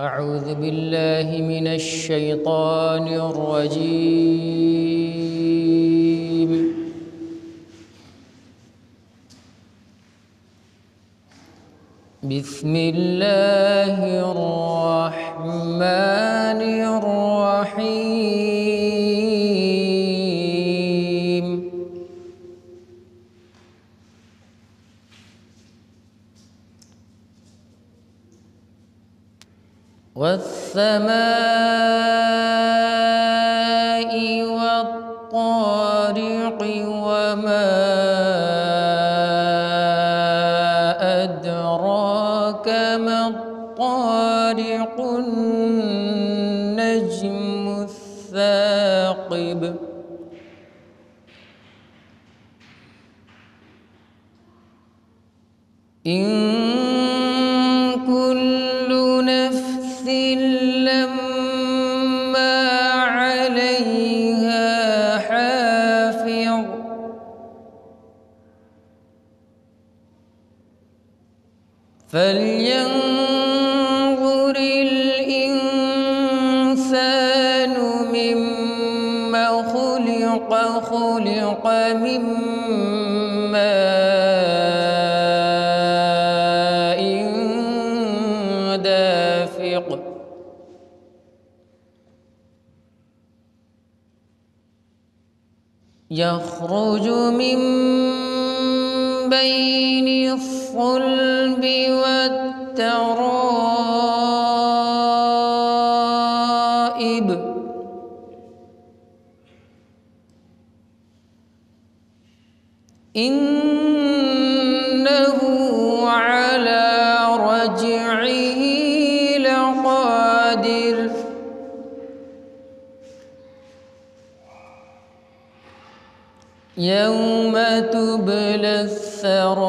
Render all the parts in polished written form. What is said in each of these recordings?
أعوذ بالله من الشيطان الرجيم. بسم الله الرحمن الرحيم. والسماء والطارق وما أدراك ما الطارق النجم الثاقب. إن كل نفس لما عليها حافظ. فلينظر الإنسان مما خلق. خلق من ماء دافق. يخرج من بين الصلب والترائب. إنه على رجعه لقادر. يوم تبلى السرائر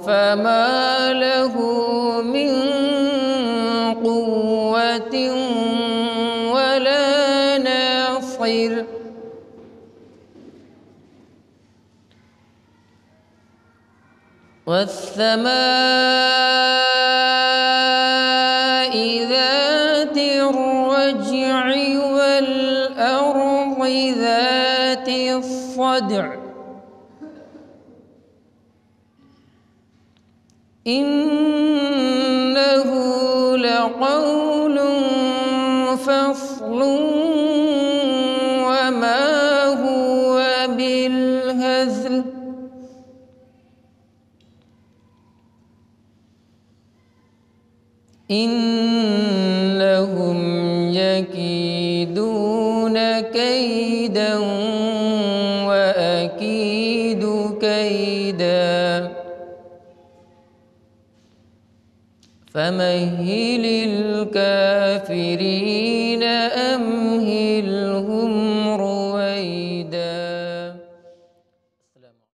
فما له من قوة ولا ناصر. والسماء ذات الرجع والأرض ذات الصدع. إنه لقول فصل وما هو بالهزل. إنهم يكيدون كيدا وأكيد كيدا. فمهل الكافرين